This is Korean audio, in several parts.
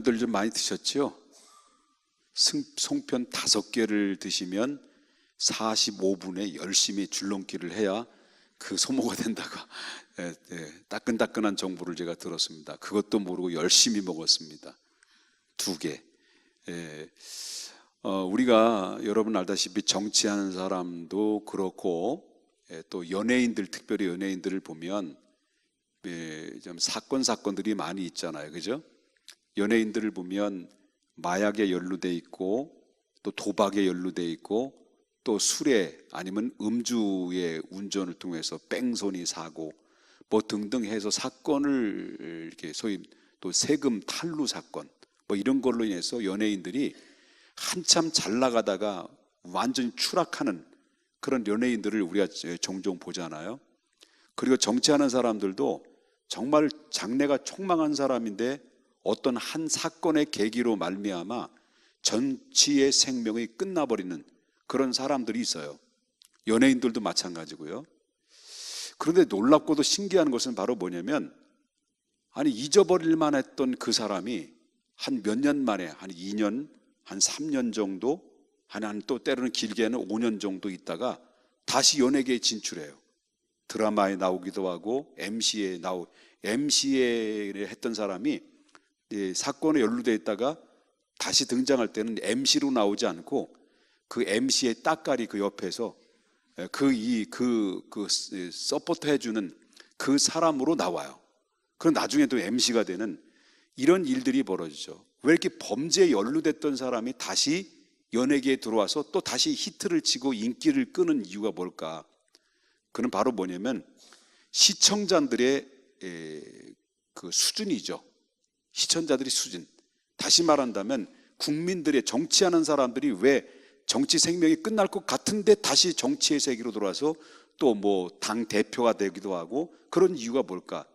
들 좀 많이 드셨죠? 송편 5개를 드시면 45분에 열심히 줄넘기를 해야 그 소모가 된다고 따끈따끈한 정보를 제가 들었습니다. 그것도 모르고 열심히 먹었습니다. 2개. 우리가 여러분 알다시피 정치하는 사람도 그렇고 또 연예인들, 특별히 연예인들을 보면 좀 사건들이 많이 있잖아요. 그죠? 연예인들을 보면 마약에 연루돼 있고 또 도박에 연루돼 있고 또 술에 아니면 음주의 운전을 통해서 뺑소니 사고 뭐 등등 해서 사건을 이렇게 소위 또 세금 탈루 사건 뭐 이런 걸로 인해서 연예인들이 한참 잘 나가다가 완전히 추락하는 그런 연예인들을 우리가 종종 보잖아요. 그리고 정치하는 사람들도 정말 장래가 촉망한 사람인데 어떤 한 사건의 계기로 말미암아 전치의 생명이 끝나버리는 그런 사람들이 있어요. 연예인들도 마찬가지고요. 그런데 놀랍고도 신기한 것은 바로 뭐냐면 아니 잊어버릴 만했던 그 사람이 한 몇 년 만에 한 2년, 한 3년 정도 한 또 때로는 길게는 5년 정도 있다가 다시 연예계에 진출해요. 드라마에 나오기도 하고 MC에 했던 사람이 사건에 연루되어 있다가 다시 등장할 때는 MC로 나오지 않고 그 MC의 따까리 그 옆에서 서포트 해주는 그 사람으로 나와요. 그럼 나중에 또 MC가 되는 이런 일들이 벌어지죠. 왜 이렇게 범죄에 연루됐던 사람이 다시 연예계에 들어와서 또 다시 히트를 치고 인기를 끄는 이유가 뭘까? 그는 바로 뭐냐면 시청자들의 그 수준이죠. 시청자들의 수준. 다시 말한다면 국민들의 정치하는 사람들이 왜 정치 생명이 끝날 것 같은데 다시 정치의 세계로 들어와서 또 뭐 당 대표가 되기도 하고 그런 이유가 뭘까?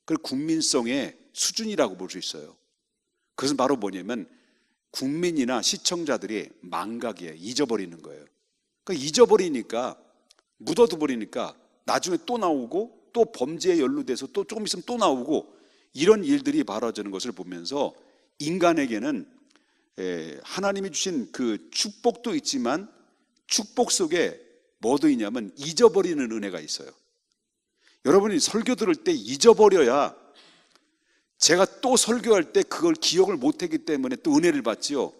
그걸 국민성의 수준이라고 볼 수 있어요. 그것은 바로 뭐냐면 국민이나 시청자들이 망각이에요. 잊어버리는 거예요. 그러니까 잊어버리니까 묻어두 버리니까 나중에 또 나오고 또 범죄에 연루돼서 또 조금 있으면 또 나오고 이런 일들이 벌어지는 것을 보면서 인간에게는 하나님이 주신 그 축복도 있지만 축복 속에 뭐도 있냐면 잊어버리는 은혜가 있어요. 여러분이 설교 들을 때 잊어버려야 제가 또 설교할 때 그걸 기억을 못했기 때문에 또 은혜를 받지요.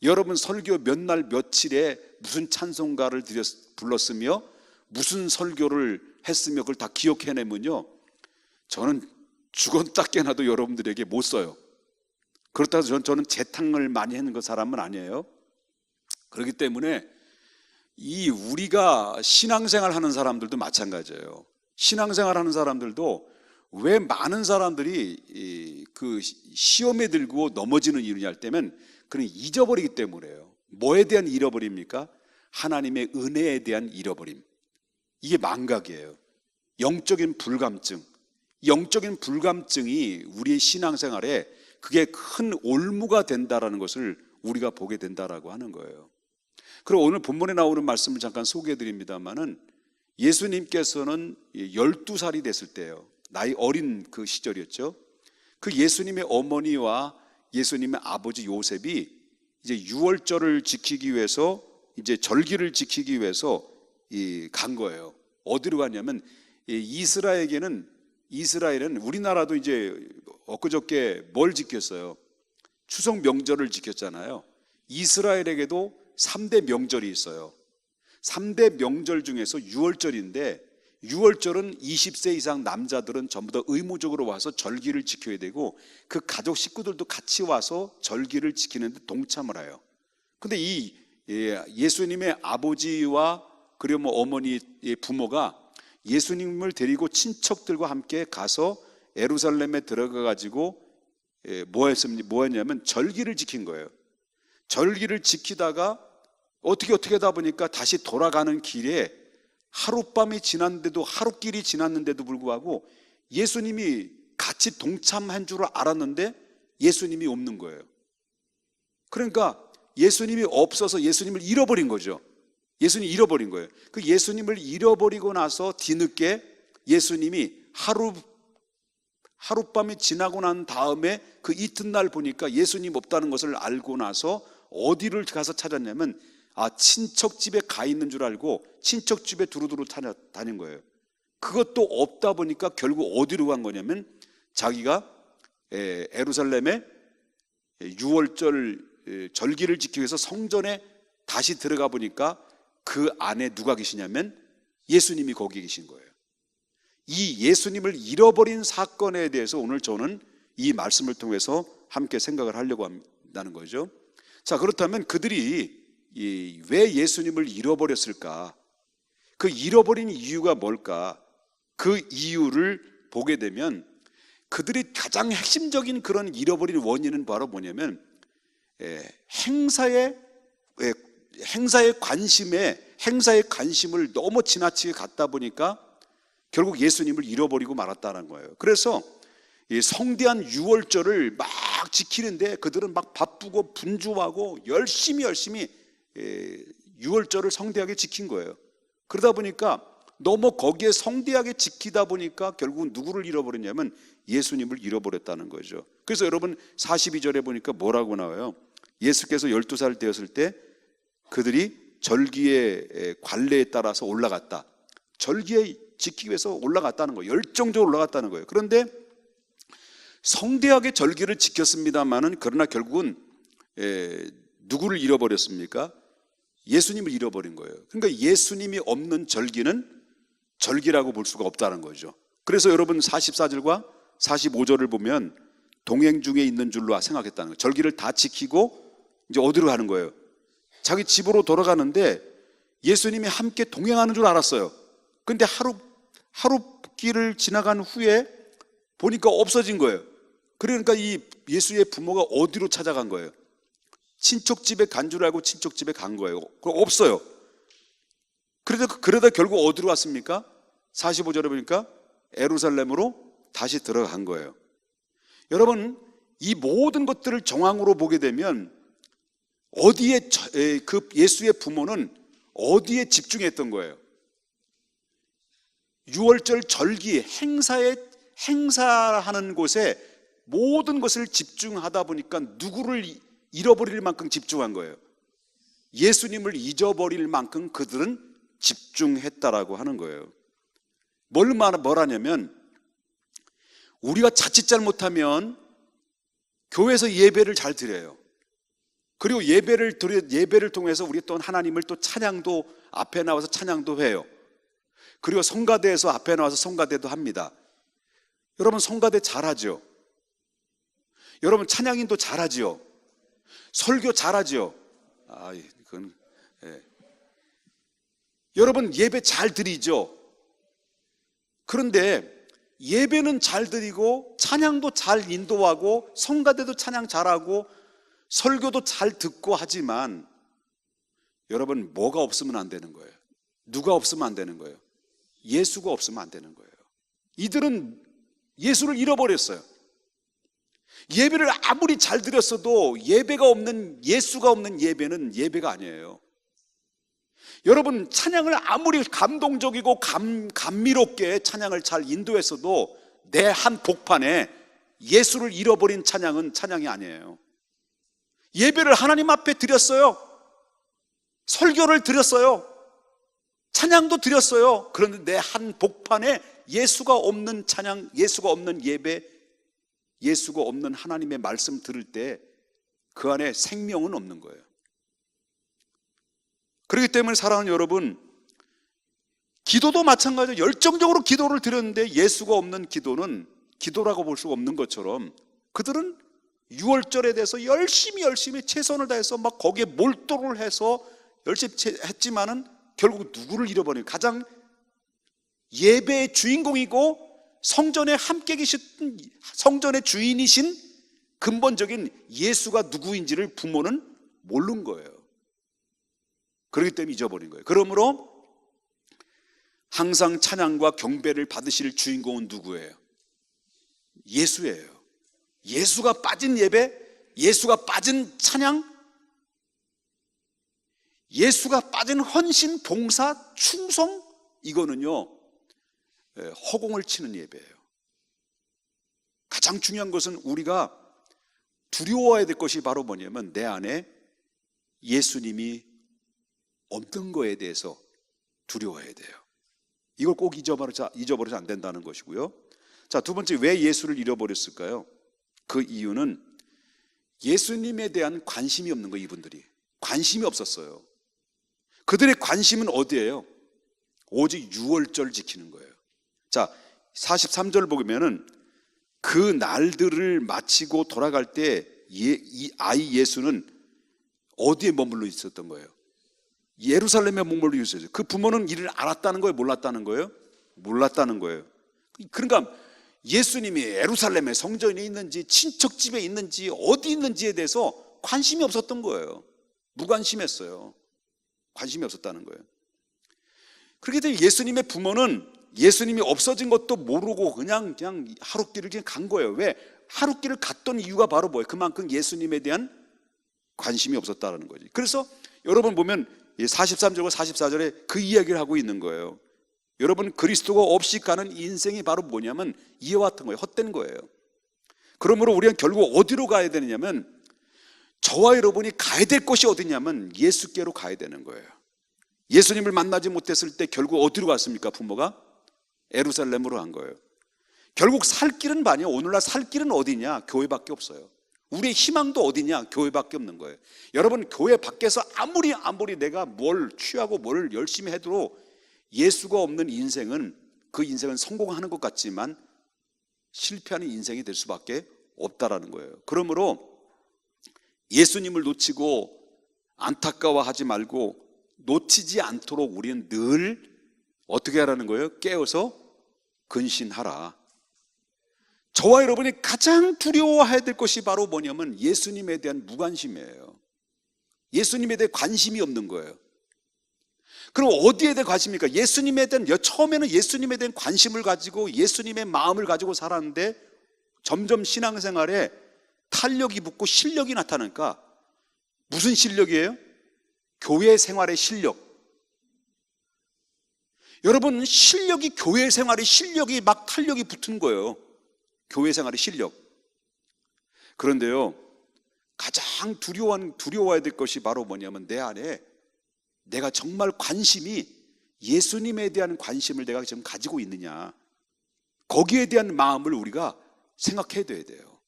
여러분 설교 몇 날 며칠에 무슨 찬송가를 불렀으며 무슨 설교를 했으며 그걸 다 기억해내면요 저는 죽었다 깨나도 여러분들에게 못 써요. 그렇다고 저는 재탕을 많이 하는 그 사람은 아니에요. 그렇기 때문에 우리가 신앙생활 하는 사람들도 마찬가지예요. 신앙생활 하는 사람들도 왜 많은 사람들이 그 시험에 들고 넘어지는 이유냐 할 때면 그는 잊어버리기 때문에요. 뭐에 대한 잃어버립니까? 하나님의 은혜에 대한 잃어버림. 이게 망각이에요. 영적인 불감증. 영적인 불감증이 우리의 신앙생활에 그게 큰 올무가 된다라는 것을 우리가 보게 된다라고 하는 거예요. 그리고 오늘 본문에 나오는 말씀을 잠깐 소개해 드립니다만은 예수님께서는 12살이 됐을 때예요. 나이 어린 그 시절이었죠. 그 예수님의 어머니와 예수님의 아버지 요셉이 이제 유월절을 지키기 위해서 이제 절기를 지키기 위해서 간 거예요. 어디로 갔냐면 이스라엘은 우리나라도 이제 엊그저께 뭘 지켰어요? 추석 명절을 지켰잖아요. 이스라엘에게도 3대 명절이 있어요. 3대 명절 중에서 유월절인데 유월절은 20세 이상 남자들은 전부 다 의무적으로 와서 절기를 지켜야 되고 그 가족 식구들도 같이 와서 절기를 지키는데 동참을 해요. 근데 예수님의 아버지와 그리고 뭐 어머니의 부모가 예수님을 데리고 친척들과 함께 가서 예루살렘에 들어가 가지고 뭐 했냐면 절기를 지킨 거예요. 절기를 지키다가 어떻게 하다 보니까 다시 돌아가는 길에 하룻밤이 지났는데도 하룻길이 지났는데도 불구하고 예수님이 같이 동참한 줄 알았는데 예수님이 없는 거예요. 그러니까 예수님이 없어서 예수님을 잃어버린 거죠. 예수님이 잃어버린 거예요. 그 예수님을 잃어버리고 나서 뒤늦게 예수님이 하룻밤이 지나고 난 다음에 그 이튿날 보니까 예수님 없다는 것을 알고 나서 어디를 가서 찾았냐면 친척 집에 가 있는 줄 알고 친척 집에 두루두루 다닌 거예요. 그것도 없다 보니까 결국 어디로 간 거냐면 자기가 예루살렘에 유월절 절기를 지키기 위해서 성전에 다시 들어가 보니까 그 안에 누가 계시냐면 예수님이 거기 계신 거예요. 이 예수님을 잃어버린 사건에 대해서 오늘 저는 이 말씀을 통해서 함께 생각을 하려고 한다는 거죠. 자, 그렇다면 그들이 왜 예수님을 잃어버렸을까? 그 잃어버린 이유가 뭘까? 그 이유를 보게 되면 그들이 가장 핵심적인 그런 잃어버린 원인은 바로 뭐냐면 행사의 관심을 너무 지나치게 갖다 보니까 결국 예수님을 잃어버리고 말았다는 거예요. 그래서 이 성대한 유월절을 막 지키는데 그들은 막 바쁘고 분주하고 열심히 유월절을 성대하게 지킨 거예요. 그러다 보니까 너무 거기에 성대하게 지키다 보니까 결국은 누구를 잃어버렸냐면 예수님을 잃어버렸다는 거죠. 그래서 여러분 42절에 보니까 뭐라고 나와요? 예수께서 12살 되었을 때 그들이 절기의 관례에 따라서 올라갔다. 절기에 지키기 위해서 올라갔다는 거예요. 열정적으로 올라갔다는 거예요. 그런데 성대하게 절기를 지켰습니다만은 그러나 결국은 누구를 잃어버렸습니까? 예수님을 잃어버린 거예요. 그러니까 예수님이 없는 절기는 절기라고 볼 수가 없다는 거죠. 그래서 여러분 44절과 45절을 보면 동행 중에 있는 줄로 생각했다는 거예요. 절기를 다 지키고 이제 어디로 가는 거예요? 자기 집으로 돌아가는데 예수님이 함께 동행하는 줄 알았어요. 근데 하루 길을 지나간 후에 보니까 없어진 거예요. 그러니까 이 예수의 부모가 어디로 찾아간 거예요? 친척 집에 간 줄 알고 친척 집에 간 거예요. 그거 없어요. 그러다 결국 어디로 왔습니까? 45절에 보니까 예루살렘으로 다시 들어간 거예요. 여러분, 이 모든 것들을 정황으로 보게 되면 어디에 그 예수의 부모는 어디에 집중했던 거예요? 유월절 절기 행사하는 곳에 모든 것을 집중하다 보니까 누구를 잃어버릴 만큼 집중한 거예요. 예수님을 잊어버릴 만큼 그들은 집중했다라고 하는 거예요. 뭘 하냐면 우리가 자칫 잘못하면 교회에서 예배를 잘 드려요. 그리고 예배를 통해서 우리 또 하나님을 또 찬양도 앞에 나와서 찬양도 해요. 그리고 성가대에서 앞에 나와서 성가대도 합니다. 여러분 성가대 잘하죠? 여러분 찬양인도 잘하지요? 설교 잘하지요? 여러분 예배 잘 드리죠? 그런데 예배는 잘 드리고 찬양도 잘 인도하고 성가대도 찬양 잘하고 설교도 잘 듣고 하지만 여러분 뭐가 없으면 안 되는 거예요? 누가 없으면 안 되는 거예요? 예수가 없으면 안 되는 거예요. 이들은 예수를 잃어버렸어요. 예배를 아무리 잘 드렸어도 예수가 없는 예배는 예배가 아니에요. 여러분 찬양을 아무리 감동적이고 감미롭게 찬양을 잘 인도했어도 내 한 복판에 예수를 잃어버린 찬양은 찬양이 아니에요. 예배를 하나님 앞에 드렸어요. 설교를 드렸어요. 찬양도 드렸어요. 그런데 내 한 복판에 예수가 없는 찬양, 예수가 없는 예배, 예수가 없는 하나님의 말씀 들을 때 그 안에 생명은 없는 거예요. 그렇기 때문에 사랑하는 여러분, 기도도 마찬가지로 열정적으로 기도를 드렸는데 예수가 없는 기도는 기도라고 볼 수가 없는 것처럼 그들은 유월절에 대해서 열심히 최선을 다해서 막 거기에 몰두를 해서 열심히 했지만은 결국 누구를 잃어버려요? 가장 예배의 주인공이고 성전에 함께 계신 성전의 주인이신 근본적인 예수가 누구인지를 부모는 모르는 거예요. 그렇기 때문에 잊어버린 거예요. 그러므로 항상 찬양과 경배를 받으실 주인공은 누구예요? 예수예요. 예수가 빠진 예배, 예수가 빠진 찬양, 예수가 빠진 헌신, 봉사, 충성, 이거는요 허공을 치는 예배예요. 가장 중요한 것은 우리가 두려워해야 될 것이 바로 뭐냐면 내 안에 예수님이 없는 거에 대해서 두려워해야 돼요. 이걸 꼭 잊어버려서 안 된다는 것이고요. 자, 두 번째, 왜 예수를 잃어버렸을까요? 그 이유는 예수님에 대한 관심이 없는 거예요. 이분들이 관심이 없었어요. 그들의 관심은 어디예요? 오직 유월절 지키는 거예요. 자, 43절 보면은 그 날들을 마치고 돌아갈 때 이 아이 예수는 어디에 머물러 있었던 거예요? 예루살렘에 머물러 있었어요. 그 부모는 이를 알았다는 거예요? 몰랐다는 거예요? 몰랐다는 거예요. 그러니까 예수님이 예루살렘에 성전에 있는지 친척집에 있는지 어디 있는지에 대해서 관심이 없었던 거예요. 무관심했어요. 관심이 없었다는 거예요. 그렇게 되면 예수님의 부모는 예수님이 없어진 것도 모르고 그냥 하룻길을 그냥 간 거예요. 왜? 하룻길을 갔던 이유가 바로 뭐예요? 그만큼 예수님에 대한 관심이 없었다는 거지. 그래서 여러분 보면 43절과 44절에 그 이야기를 하고 있는 거예요. 여러분, 그리스도가 없이 가는 인생이 바로 뭐냐면 이와 같은 거예요. 헛된 거예요. 그러므로 우리는 결국 어디로 가야 되느냐면 저와 여러분이 가야 될 곳이 어디냐면 예수께로 가야 되는 거예요. 예수님을 만나지 못했을 때 결국 어디로 갔습니까? 부모가 예루살렘으로 간 거예요. 결국 살 길은 많이요. 오늘날 살 길은 어디냐? 교회밖에 없어요. 우리의 희망도 어디냐? 교회밖에 없는 거예요. 여러분, 교회 밖에서 아무리 내가 뭘 취하고 뭘 열심히 해도 예수가 없는 인생은 그 인생은 성공하는 것 같지만 실패하는 인생이 될 수밖에 없다라는 거예요. 그러므로 예수님을 놓치고 안타까워하지 말고 놓치지 않도록 우리는 늘 어떻게 하라는 거예요? 깨어서 근신하라. 저와 여러분이 가장 두려워해야 될 것이 바로 뭐냐면 예수님에 대한 무관심이에요. 예수님에 대해 관심이 없는 거예요. 그럼 어디에 대해 관심입니까? 예수님에 대한, 처음에는 예수님에 대한 관심을 가지고 예수님의 마음을 가지고 살았는데 점점 신앙생활에 탄력이 붙고 실력이 나타나니까 무슨 실력이에요? 교회 생활의 실력. 여러분, 실력이 교회 생활의 실력이 막 탄력이 붙은 거예요. 교회 생활의 실력. 그런데요, 가장 두려워해야 될 것이 바로 뭐냐면 내 안에 내가 정말 관심이 예수님에 대한 관심을 내가 지금 가지고 있느냐, 거기에 대한 마음을 우리가 생각해야 돼요.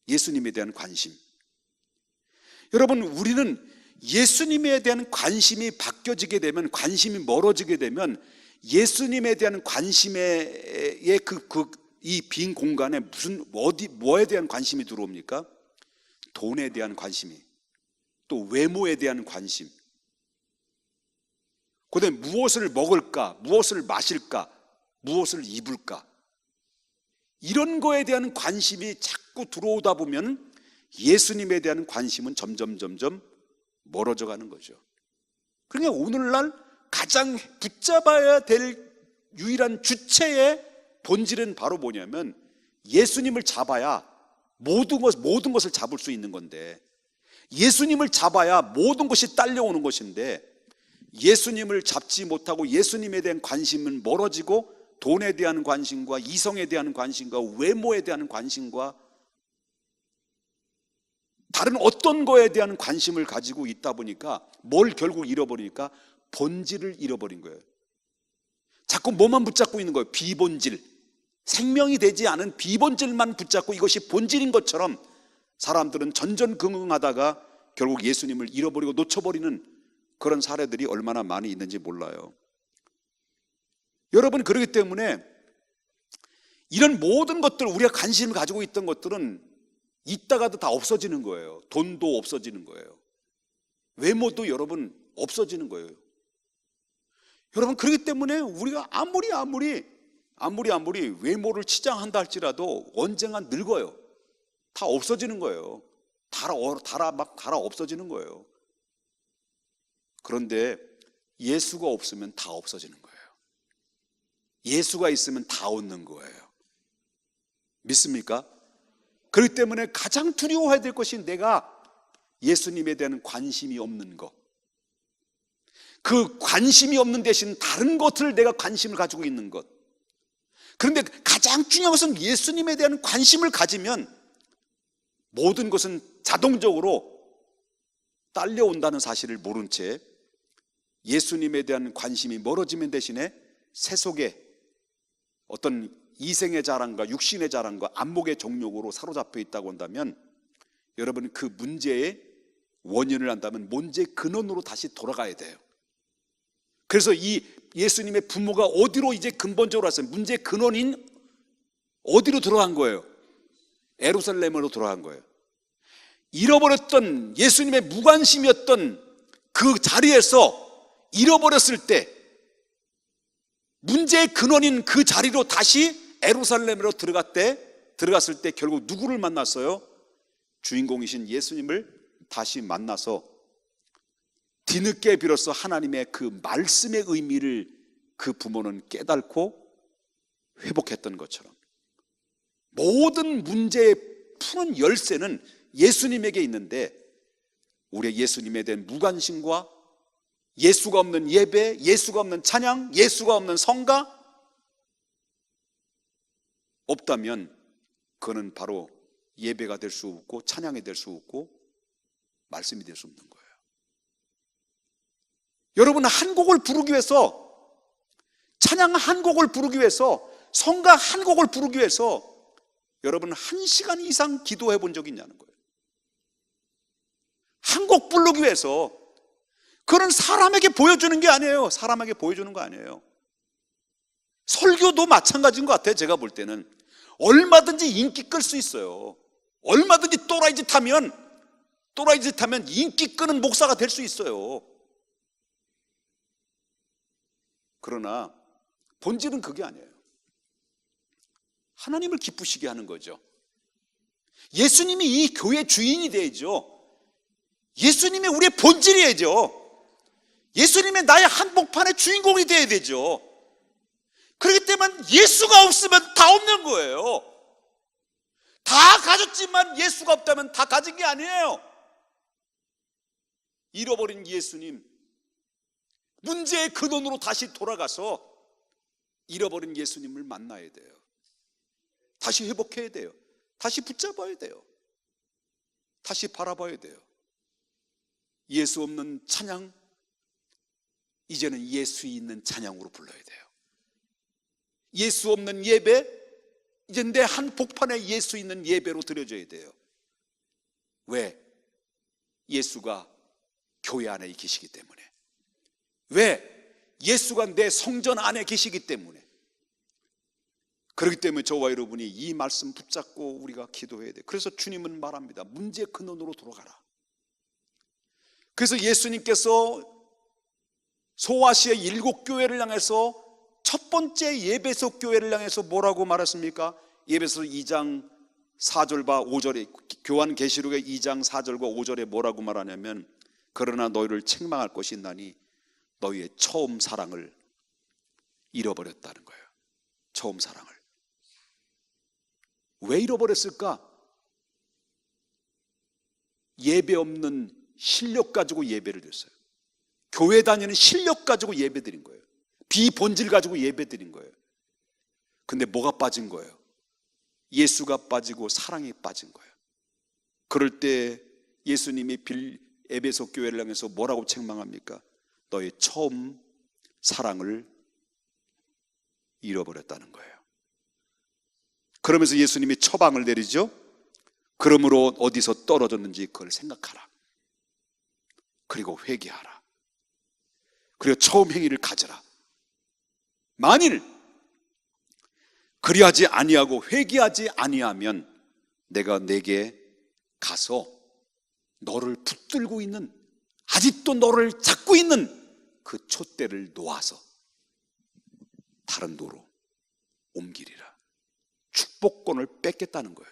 예수님에 대한 관심. 여러분, 우리는 예수님에 대한 관심이 바뀌어지게 되면, 관심이 멀어지게 되면 예수님에 대한 관심의 이 빈 공간에 뭐에 대한 관심이 들어옵니까? 돈에 대한 관심이, 또 외모에 대한 관심, 그다음에 무엇을 먹을까, 무엇을 마실까, 무엇을 입을까, 이런 거에 대한 관심이 자꾸 들어오다 보면 예수님에 대한 관심은 점점 멀어져 가는 거죠. 그러니까 오늘날 가장 붙잡아야 될 유일한 주체의 본질은 바로 뭐냐면 예수님을 잡아야 모든 것을 잡을 수 있는 건데, 예수님을 잡아야 모든 것이 딸려오는 것인데, 예수님을 잡지 못하고 예수님에 대한 관심은 멀어지고 돈에 대한 관심과 이성에 대한 관심과 외모에 대한 관심과 다른 어떤 거에 대한 관심을 가지고 있다 보니까 뭘 결국 잃어버리니까 본질을 잃어버린 거예요. 자꾸 뭐만 붙잡고 있는 거예요? 비본질. 생명이 되지 않은 비본질만 붙잡고 이것이 본질인 것처럼 사람들은 전전긍긍하다가 결국 예수님을 잃어버리고 놓쳐버리는 그런 사례들이 얼마나 많이 있는지 몰라요. 여러분, 그렇기 때문에 이런 모든 것들, 우리가 관심을 가지고 있던 것들은 있다가도 다 없어지는 거예요. 돈도 없어지는 거예요. 외모도 여러분 없어지는 거예요. 여러분, 그렇기 때문에 우리가 아무리 외모를 치장한다 할지라도 언젠간 늙어요. 다 없어지는 거예요. 다 없어지는 거예요. 그런데 예수가 없으면 다 없어지는 거예요. 예수가 있으면 다 얻는 거예요. 믿습니까? 그렇기 때문에 가장 두려워해야 될 것이 내가 예수님에 대한 관심이 없는 것. 그 관심이 없는 대신 다른 것을 내가 관심을 가지고 있는 것. 그런데 가장 중요한 것은 예수님에 대한 관심을 가지면 모든 것은 자동적으로 딸려온다는 사실을 모른 채 예수님에 대한 관심이 멀어지면 대신에 세속의 어떤 이생의 자랑과 육신의 자랑과 안목의 정욕으로 사로잡혀 있다고 한다면, 여러분, 그 문제의 원인을 안다면 문제의 근원으로 다시 돌아가야 돼요. 그래서 이 예수님의 부모가 어디로 이제 근본적으로 왔어요? 문제의 근원인 어디로 들어간 거예요? 예루살렘으로 들어간 거예요. 잃어버렸던, 예수님의 무관심이었던 그 자리에서 잃어버렸을 때, 문제의 근원인 그 자리로 다시 예루살렘으로 들어갔을 때 결국 누구를 만났어요? 주인공이신 예수님을 다시 만나서 뒤늦게 비로소 하나님의 그 말씀의 의미를 그 부모는 깨닫고 회복했던 것처럼, 모든 문제의 푸는 열쇠는 예수님에게 있는데, 우리의 예수님에 대한 무관심과 예수가 없는 예배, 예수가 없는 찬양, 예수가 없는 성가 없다면 그는 바로 예배가 될 수 없고 찬양이 될 수 없고 말씀이 될 수 없는 거예요. 여러분, 한 곡을 부르기 위해서, 찬양 한 곡을 부르기 위해서, 성가 한 곡을 부르기 위해서 여러분 1시간 이상 기도해 본 적이 있냐는 거예요. 한 곡 부르기 위해서. 그건 사람에게 보여주는 게 아니에요. 사람에게 보여주는 거 아니에요. 설교도 마찬가지인 것 같아요. 제가 볼 때는 얼마든지 인기 끌 수 있어요. 얼마든지 또라이 짓 하면 인기 끄는 목사가 될 수 있어요. 그러나 본질은 그게 아니에요. 하나님을 기쁘시게 하는 거죠. 예수님이 이 교회 주인이 되야죠. 예수님이 우리의 본질이야죠. 예수님의 나의 한복판의 주인공이 되어야 되죠. 그렇기 때문에 예수가 없으면 다 없는 거예요. 다 가졌지만 예수가 없다면 다 가진 게 아니에요. 잃어버린 예수님, 문제의 근원으로 다시 돌아가서 잃어버린 예수님을 만나야 돼요. 다시 회복해야 돼요. 다시 붙잡아야 돼요. 다시 바라봐야 돼요. 예수 없는 찬양, 이제는 예수 있는 찬양으로 불러야 돼요. 예수 없는 예배, 이제 내 한복판에 예수 있는 예배로 드려져야 돼요. 왜? 예수가 교회 안에 계시기 때문에. 왜? 예수가 내 성전 안에 계시기 때문에. 그렇기 때문에 저와 여러분이 이 말씀 붙잡고 우리가 기도해야 돼요. 그래서 주님은 말합니다. 문제의 근원으로 돌아가라. 그래서 예수님께서 소아시아의 7교회를 향해서 첫 번째 예배소 교회를 향해서 뭐라고 말했습니까? 예배소 2장 4절과 5절에, 요한계시록의 2장 4절과 5절에 뭐라고 말하냐면, 그러나 너희를 책망할 것이 있나니 너희의 처음 사랑을 잃어버렸다는 거예요. 처음 사랑을. 왜 잃어버렸을까? 예배 없는 실력 가지고 예배를 드렸어요. 교회 다니는 실력 가지고 예배 드린 거예요. 비본질 가지고 예배 드린 거예요. 근데 뭐가 빠진 거예요? 예수가 빠지고 사랑이 빠진 거예요. 그럴 때 예수님이 에베소 교회를 향해서 뭐라고 책망합니까? 너의 처음 사랑을 잃어버렸다는 거예요. 그러면서 예수님이 처방을 내리죠. 그러므로 어디서 떨어졌는지 그걸 생각하라. 그리고 회개하라. 그리고 처음 행위를 가져라. 만일 그리하지 아니하고 회개하지 아니하면 내가 내게 가서 너를 붙들고 있는, 아직도 너를 잡고 있는 그 촛대를 놓아서 다른 도로 옮기리라. 축복권을 뺏겠다는 거예요.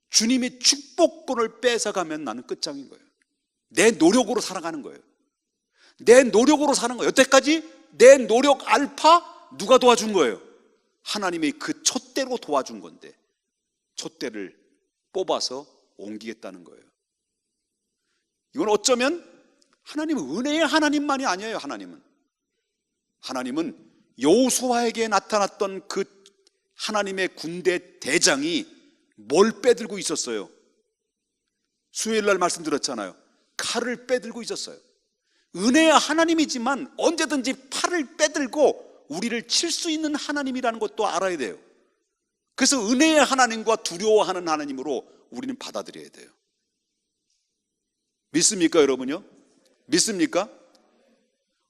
주님이 축복권을 뺏어가면 나는 끝장인 거예요. 내 노력으로 살아가는 거예요. 내 노력으로 사는 거예요. 여태까지 내 노력 알파 누가 도와준 거예요? 하나님이 그 촛대로 도와준 건데 촛대를 뽑아서 옮기겠다는 거예요. 이건 어쩌면 하나님은 은혜의 하나님만이 아니에요. 하나님은 여호수아에게 나타났던 그 하나님의 군대 대장이 뭘 빼들고 있었어요? 수요일 날 말씀드렸잖아요. 칼을 빼들고 있었어요. 은혜야 하나님이지만 언제든지 팔을 빼들고 우리를 칠 수 있는 하나님이라는 것도 알아야 돼요. 그래서 은혜의 하나님과 두려워하는 하나님으로 우리는 받아들여야 돼요. 믿습니까 여러분요? 믿습니까?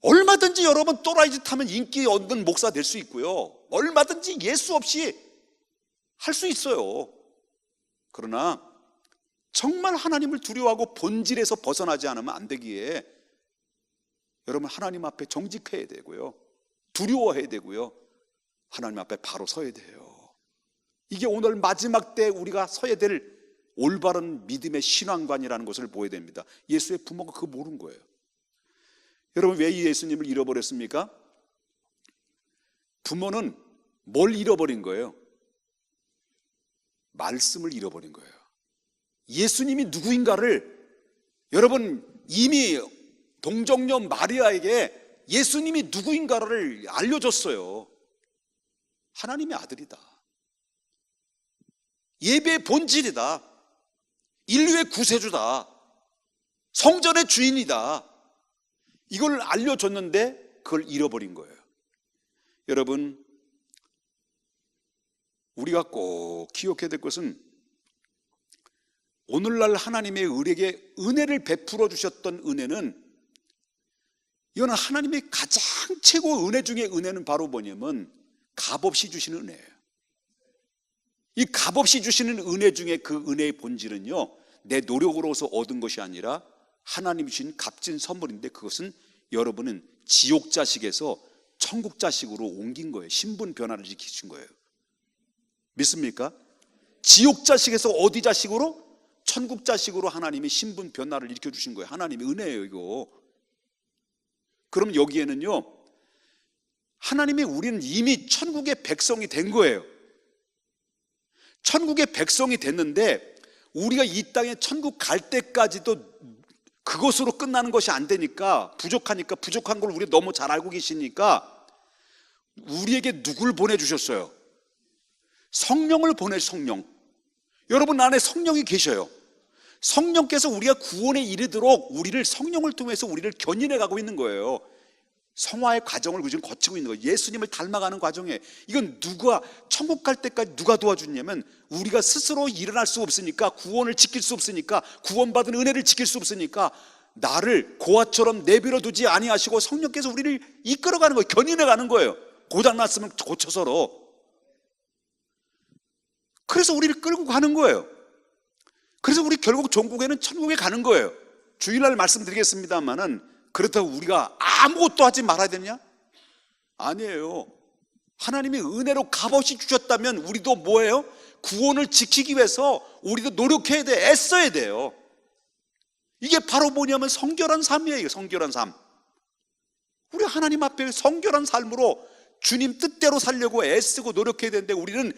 얼마든지 여러분 또라이 짓 하면 인기 얻는 목사 될 수 있고요, 얼마든지 예수 없이 할 수 있어요. 그러나 정말 하나님을 두려워하고 본질에서 벗어나지 않으면 안 되기에 여러분 하나님 앞에 정직해야 되고요, 두려워해야 되고요, 하나님 앞에 바로 서야 돼요. 이게 오늘 마지막 때 우리가 서야 될 올바른 믿음의 신앙관이라는 것을 보여야 됩니다. 예수의 부모가 그거 모르는 거예요. 여러분 왜 예수님을 잃어버렸습니까? 부모는 뭘 잃어버린 거예요? 말씀을 잃어버린 거예요. 예수님이 누구인가를 여러분 이미 동정녀 마리아에게 예수님이 누구인가를 알려줬어요. 하나님의 아들이다, 예배의 본질이다, 인류의 구세주다, 성전의 주인이다, 이걸 알려줬는데 그걸 잃어버린 거예요. 여러분 우리가 꼭 기억해야 될 것은 오늘날 하나님의 우리에게 은혜를 베풀어 주셨던 은혜는, 이거는 하나님의 가장 최고 은혜 중에 은혜는 바로 뭐냐면 값없이 주시는 은혜예요. 이 값없이 주시는 은혜 중에 그 은혜의 본질은요, 내 노력으로서 얻은 것이 아니라 하나님이 주신 값진 선물인데, 그것은 여러분은 지옥 자식에서 천국 자식으로 옮긴 거예요. 신분 변화를 일으키신 거예요. 믿습니까? 지옥 자식에서 어디 자식으로? 천국 자식으로 하나님이 신분 변화를 일으켜 주신 거예요. 하나님의 은혜예요 이거. 그럼 여기에는요, 하나님이 우리는 이미 천국의 백성이 된 거예요. 천국의 백성이 됐는데 우리가 이 땅에 천국 갈 때까지도 그것으로 끝나는 것이 안 되니까, 부족하니까, 부족한 걸 우리 너무 잘 알고 계시니까 우리에게 누굴 보내주셨어요? 성령을 성령. 여러분 안에 성령이 계셔요. 성령께서 우리가 구원에 이르도록 우리를 성령을 통해서 우리를 견인해 가고 있는 거예요. 성화의 과정을 지금 거치고 있는 거예요. 예수님을 닮아가는 과정에. 이건 누가 천국 갈 때까지 누가 도와주냐면, 우리가 스스로 일어날 수 없으니까, 구원을 지킬 수 없으니까, 구원받은 은혜를 지킬 수 없으니까 나를 고아처럼 내버려 두지 아니하시고 성령께서 우리를 이끌어가는 거예요. 견인해 가는 거예요. 고장났으면 고쳐서로. 그래서 우리를 끌고 가는 거예요. 그래서 우리 결국 종국에는 천국에 가는 거예요. 주일날 말씀드리겠습니다만은, 그렇다고 우리가 아무것도 하지 말아야 되냐? 아니에요. 하나님이 은혜로 값없이 주셨다면 우리도 뭐예요? 구원을 지키기 위해서 우리도 노력해야 돼, 애써야 돼요. 이게 바로 뭐냐면 성결한 삶이에요. 성결한 삶. 우리 하나님 앞에 성결한 삶으로 주님 뜻대로 살려고 애쓰고 노력해야 되는데, 우리는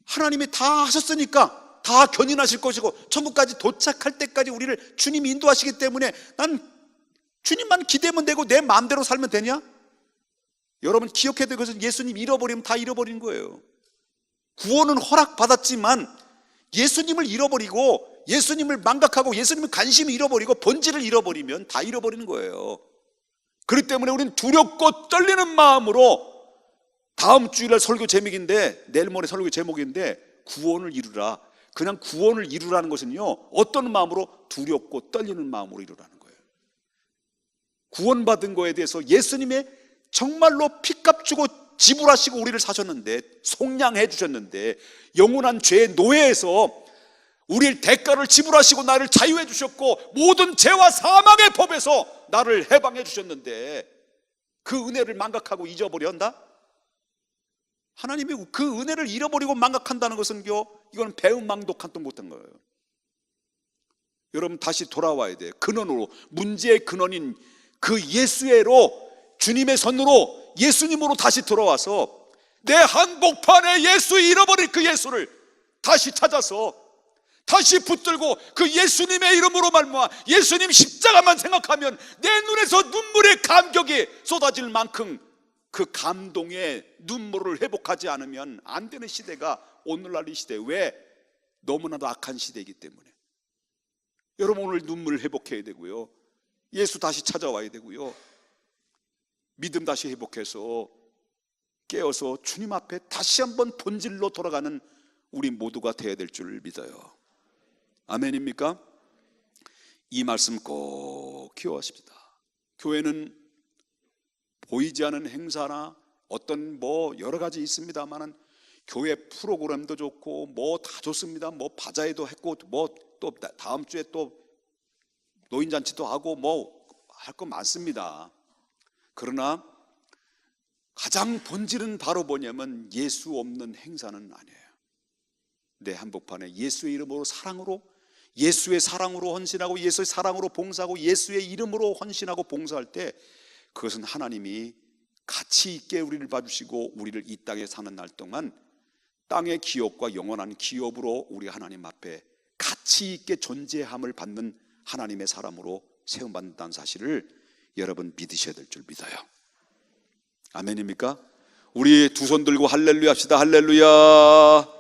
하나님이 다 하셨으니까 다 견인하실 것이고 천국까지 도착할 때까지 우리를 주님이 인도하시기 때문에 난 주님만 기대면 되고 내 마음대로 살면 되냐? 여러분 기억해야 될 것은, 예수님 잃어버리면 다 잃어버린 거예요. 구원은 허락받았지만 예수님을 잃어버리고, 예수님을 망각하고, 예수님을 관심을 잃어버리고, 본질을 잃어버리면 다 잃어버리는 거예요. 그렇기 때문에 우리는 두렵고 떨리는 마음으로, 다음 주일날 설교 제목인데, 내일 모레 설교 제목인데, 구원을 이루라. 그냥 구원을 이루라는 것은요, 어떤 마음으로? 두렵고 떨리는 마음으로 이루라는 거예요. 구원받은 거에 대해서 예수님의 정말로 피값 주고 지불하시고 우리를 사셨는데, 속량해 주셨는데, 영원한 죄의 노예에서 우리를 대가를 지불하시고 나를 자유해 주셨고, 모든 죄와 사망의 법에서 나를 해방해 주셨는데, 그 은혜를 망각하고 잊어버려 한다? 하나님이 그 은혜를 잃어버리고 망각한다는 것은 이건 배은망덕한 못한 거예요. 여러분 다시 돌아와야 돼요. 근원으로, 문제의 근원인 그 예수의로, 주님의 손으로, 예수님으로 다시 돌아와서 내 한복판에 예수 잃어버린 그 예수를 다시 찾아서 다시 붙들고 그 예수님의 이름으로 말미암아 예수님 십자가만 생각하면 내 눈에서 눈물의 감격이 쏟아질 만큼 그 감동의 눈물을 회복하지 않으면 안 되는 시대가 오늘날 이 시대. 왜? 너무나도 악한 시대이기 때문에. 여러분, 오늘 눈물을 회복해야 되고요, 예수 다시 찾아와야 되고요, 믿음 다시 회복해서 깨어서 주님 앞에 다시 한번 본질로 돌아가는 우리 모두가 되어야 될 줄 믿어요. 아멘입니까? 이 말씀 꼭 기억하십시다. 교회는 보이지 않는 행사나 어떤 여러 가지 있습니다만은 교회 프로그램도 좋고 다 좋습니다. 바자회도 했고 또 다음 주에 또 노인잔치도 하고 할 거 많습니다. 그러나 가장 본질은 바로 뭐냐면 예수 없는 행사는 아니에요. 내 한복판에 예수의 이름으로 사랑으로, 예수의 사랑으로 헌신하고 예수의 사랑으로 봉사하고 예수의 이름으로 헌신하고 봉사할 때 그것은 하나님이 가치 있게 우리를 봐주시고 우리를 이 땅에 사는 날 동안 땅의 기업과 영원한 기업으로 우리 하나님 앞에 가치 있게 존재함을 받는 하나님의 사람으로 세움받는다는 사실을 여러분 믿으셔야 될 줄 믿어요. 아멘입니까? 우리 두 손 들고 할렐루야 합시다. 할렐루야.